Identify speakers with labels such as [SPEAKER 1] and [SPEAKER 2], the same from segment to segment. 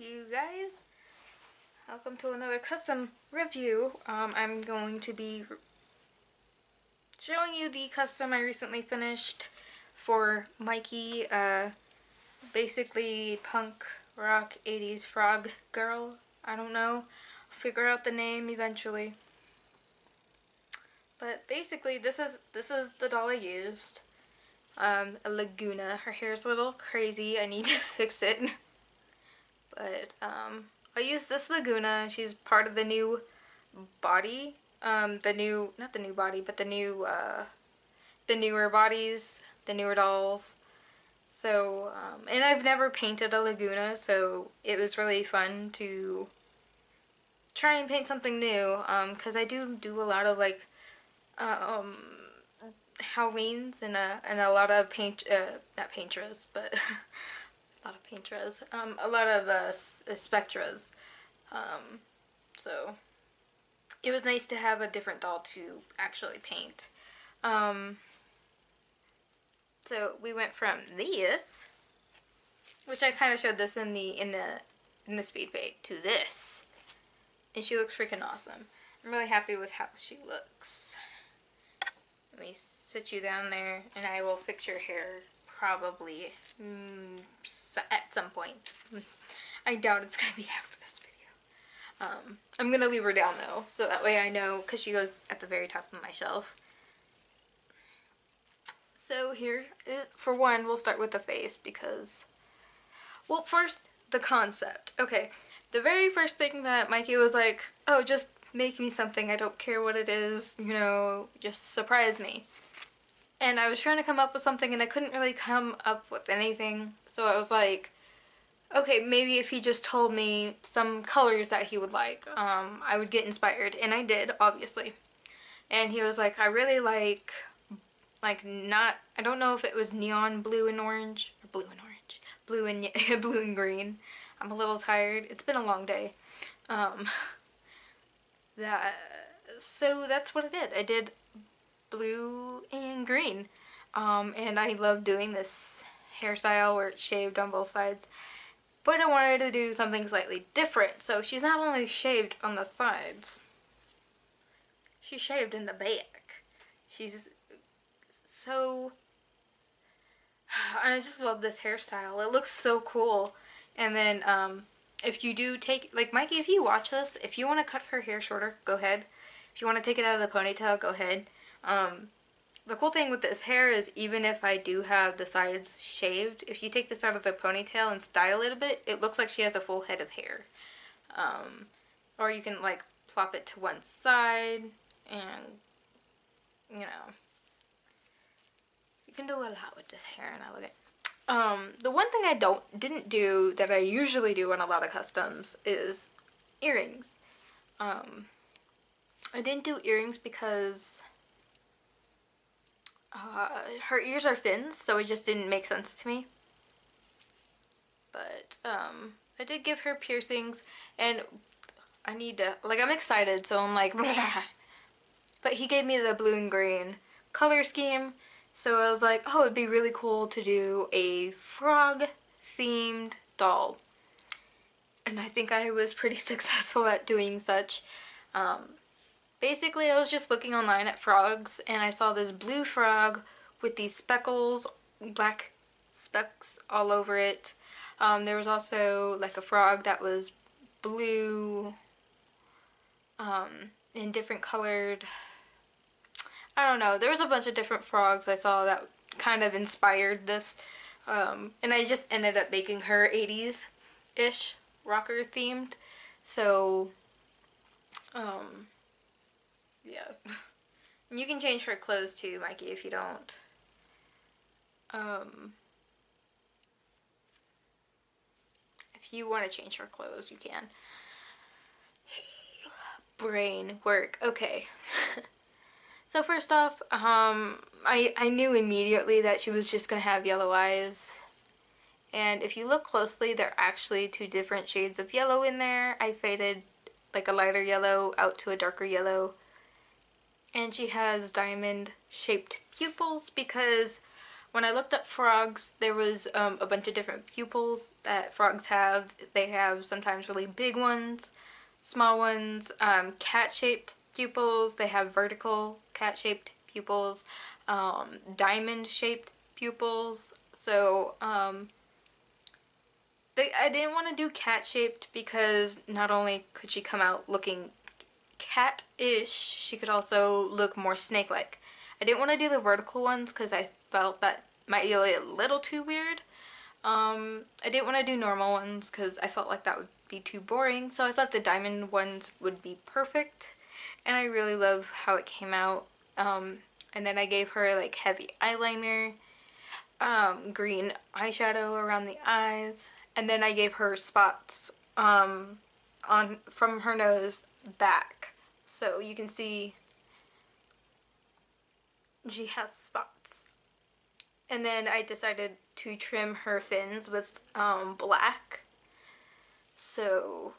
[SPEAKER 1] you guys, welcome to another custom review. I'm going to be showing you the custom I recently finished for Mikey, basically punk rock 80s frog girl. I don't know, I'll figure out the name eventually. But basically this is the doll I used. A Laguna. Her hair's a little crazy, I need to fix it. But I used this Laguna. She's part of the new body. Not the new body, but the newer bodies, the newer dolls. So, and I've never painted a Laguna, so it was really fun to try and paint something new. Because I do a lot of like Halloweens and a lot of not paintras, but a lot of paintras, a lot of spectras. So it was nice to have a different doll to actually paint. So we went from this, which I kind of showed this in the speed paint, to this, and she looks freaking awesome. I'm really happy with how she looks. Let me sit you down there, and I will fix your hair probably at some point. I doubt it's gonna be after this video. I'm gonna leave her down though, so that way I know, because she goes at the very top of my shelf. So here is, for one, we'll start with the face because, well, first, the concept. Okay, the very first thing that Mikey was like, oh, just make me something, I don't care what it is, you know, just surprise me. And I was trying to come up with something and I couldn't really come up with anything, so I was like, okay, maybe if he just told me some colors that he would like, I would get inspired, and I did, obviously. And he was like, I really like not, I don't know if it was neon blue and orange, or blue and orange, blue and green. I'm a little tired, it's been a long day. So that's what I did. I did blue and green. And I love doing this hairstyle where it's shaved on both sides. But I wanted to do something slightly different. So she's not only shaved on the sides, she's shaved in the back. She's so... I just love this hairstyle. It looks so cool. And then if you do take... Like, Mikey, if you watch this, if you want to cut her hair shorter, go ahead. If you want to take it out of the ponytail, go ahead. The cool thing with this hair is even if I do have the sides shaved, if you take this out of the ponytail and style it a bit, it looks like she has a full head of hair. Or you can like plop it to one side and, you know, you can do a lot with this hair. And I love it. The one thing I didn't do that I usually do on a lot of customs is earrings. I didn't do earrings because her ears are fins, so it just didn't make sense to me. But I did give her piercings, and I need to, like, I'm excited, so I'm like, blah. But he gave me the blue and green color scheme, so I was like, oh, it'd be really cool to do a frog themed doll. And I think I was pretty successful at doing such. Basically, I was just looking online at frogs, and I saw this blue frog with these speckles, black specks all over it. There was also like a frog that was blue, in different colored, I don't know, there was a bunch of different frogs I saw that kind of inspired this, and I just ended up making her 80s-ish rocker themed, so, yeah. And you can change her clothes too, Mikey, if you don't. If you want to change her clothes, you can. Brain work. Okay. So first off, I knew immediately that she was just going to have yellow eyes. And if you look closely, there are actually two different shades of yellow in there. I faded like a lighter yellow out to a darker yellow. And she has diamond shaped pupils because when I looked up frogs, there was a bunch of different pupils that frogs have. They have sometimes really big ones, small ones, cat-shaped pupils. They have vertical cat-shaped pupils, diamond-shaped pupils. So I didn't want to do cat-shaped because not only could she come out looking cat-ish, she could also look more snake-like. I didn't want to do the vertical ones because I felt that might be a little too weird. I didn't want to do normal ones because I felt like that would be too boring, so I thought the diamond ones would be perfect, and I really love how it came out. And then I gave her like heavy eyeliner, green eyeshadow around the eyes, and then I gave her spots on from her nose back, so you can see she has spots. And then I decided to trim her fins with black. So,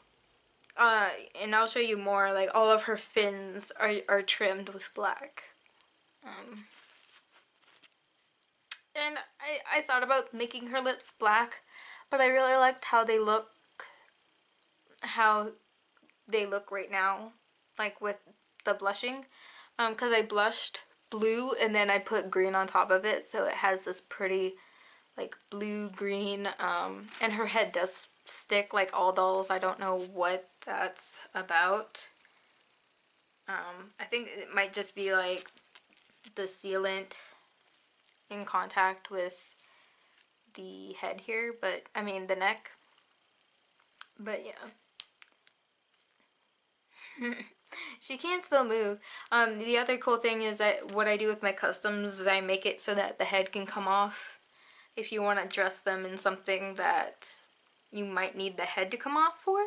[SPEAKER 1] and I'll show you more, like all of her fins are trimmed with black. And I thought about making her lips black, but I really liked how they look right now, like with the blushing, because I blushed blue and then I put green on top of it, so it has this pretty like blue green, and her head does stick like all dolls. I don't know what that's about. I think it might just be like the sealant in contact with the head here, but I mean the neck. But yeah. She can still move. The other cool thing is that what I do with my customs is I make it so that the head can come off if you want to dress them in something that you might need the head to come off for.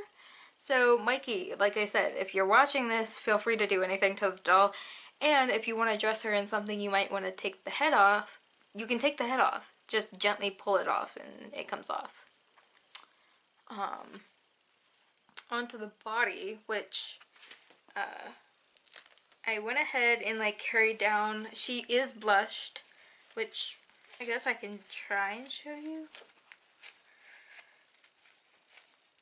[SPEAKER 1] So Mikey, like I said, if you're watching this, feel free to do anything to the doll. And if you want to dress her in something you might want to take the head off, you can take the head off. Just gently pull it off and it comes off. Onto the body, which I went ahead and like carried down. She is blushed, which I guess I can try and show you.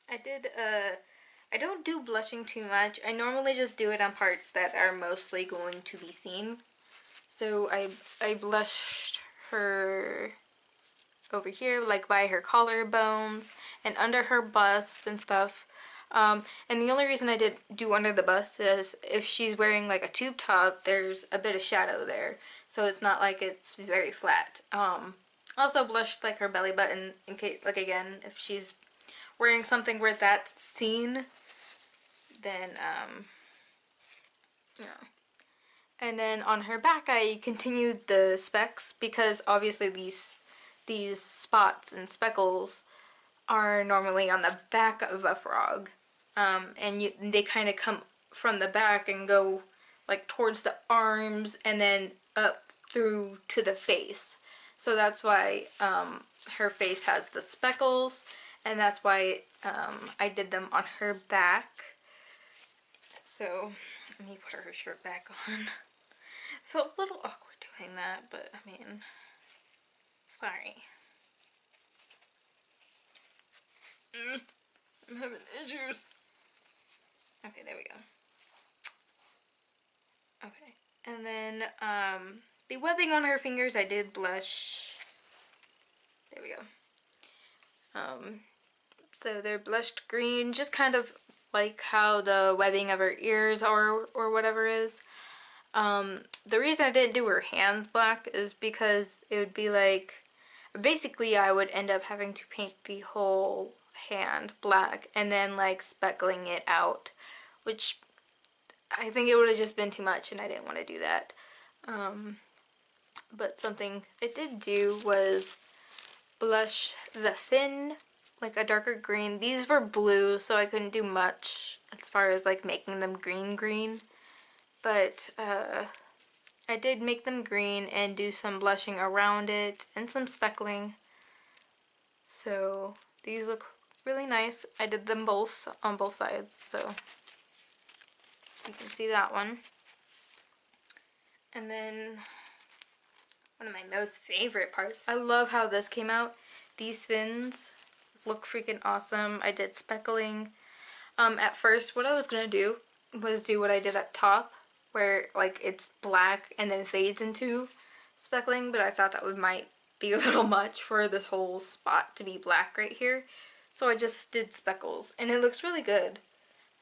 [SPEAKER 1] I don't do blushing too much. I normally just do it on parts that are mostly going to be seen. So I blushed her over here, like by her collarbones and under her bust and stuff. And the only reason I did do under the bust is if she's wearing like a tube top, there's a bit of shadow there, so it's not like it's very flat. Also blushed like her belly button in case, like again, if she's wearing something where that's seen, then yeah. And then on her back, I continued the specks because obviously these spots and speckles are normally on the back of a frog, and they kind of come from the back and go like towards the arms and then up through to the face. So that's why her face has the speckles, and that's why I did them on her back. So let me put her shirt back on. Felt a little awkward doing that, but I mean, sorry. I'm having issues. Okay, there we go. Okay, and then the webbing on her fingers, I did blush. There we go. So they're blushed green, just kind of like how the webbing of her ears or whatever is. The reason I didn't do her hands black is because it would be like, basically I would end up having to paint the whole hand black and then like speckling it out, which I think it would have just been too much and I didn't want to do that. But something I did do was blush the fin like a darker green. These were blue, so I couldn't do much as far as like making them green, but I did make them green and do some blushing around it and some speckling. So these look really nice. I did them both on both sides, so you can see that one. And then one of my most favorite parts. I love how this came out. These fins look freaking awesome. I did speckling. At first, what I was gonna do was do what I did at top, where like it's black and then fades into speckling, but I thought that might be a little much for this whole spot to be black right here. So I just did speckles, and it looks really good.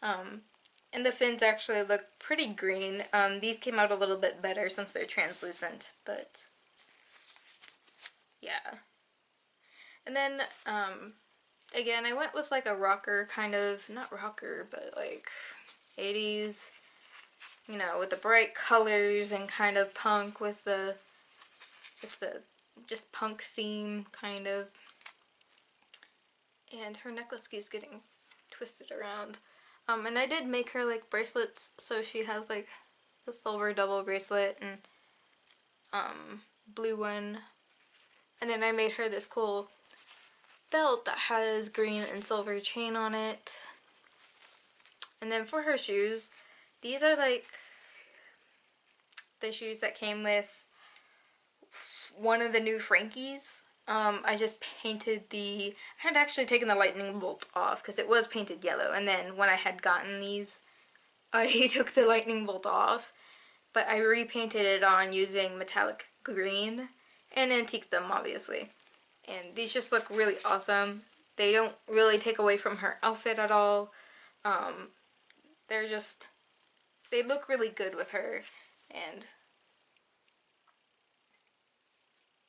[SPEAKER 1] And the fins actually look pretty green. These came out a little bit better since they're translucent, but yeah. And then, again, I went with like a rocker kind of, not rocker, but like 80s, you know, with the bright colors and kind of punk with the just punk theme kind of. And her necklace keeps getting twisted around. And I did make her like bracelets, so she has like the silver double bracelet and blue one. And then I made her this cool belt that has green and silver chain on it. And then for her shoes, these are like the shoes that came with one of the new Frankies. I just painted I had actually taken the lightning bolt off because it was painted yellow, and then when I had gotten these, I took the lightning bolt off, but I repainted it on using metallic green and antique them, obviously. And these just look really awesome. They don't really take away from her outfit at all. They look really good with her, and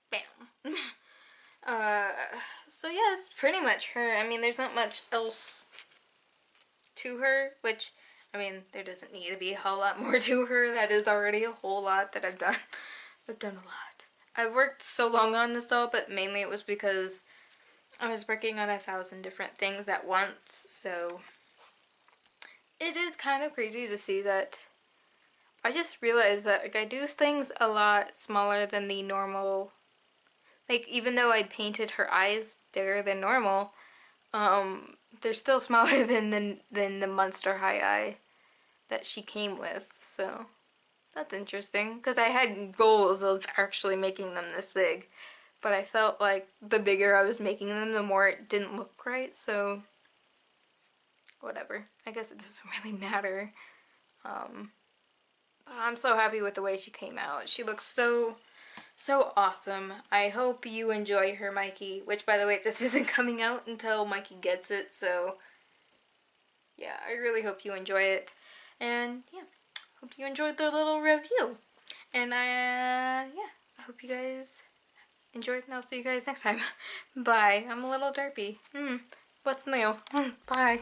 [SPEAKER 1] bam. So yeah, it's pretty much her. I mean, there's not much else to her, which, I mean, there doesn't need to be a whole lot more to her. That is already a whole lot that I've done. I've done a lot. I worked so long on this doll, but mainly it was because I was working on 1,000 different things at once, so it is kind of crazy to see that. I just realized that like I do things a lot smaller than the normal. Like, even though I painted her eyes bigger than normal, they're still smaller than the Monster High eye that she came with. So that's interesting, because I had goals of actually making them this big, but I felt like the bigger I was making them, the more it didn't look right. So whatever. I guess it doesn't really matter. But I'm so happy with the way she came out. She looks so awesome. I hope you enjoy her, Mikey, which, by the way, this isn't coming out until Mikey gets it, so yeah, I really hope you enjoy it. And yeah, hope you enjoyed the little review. And yeah, I hope you guys enjoyed, and I'll see you guys next time. Bye. I'm a little derpy. What's new? Bye.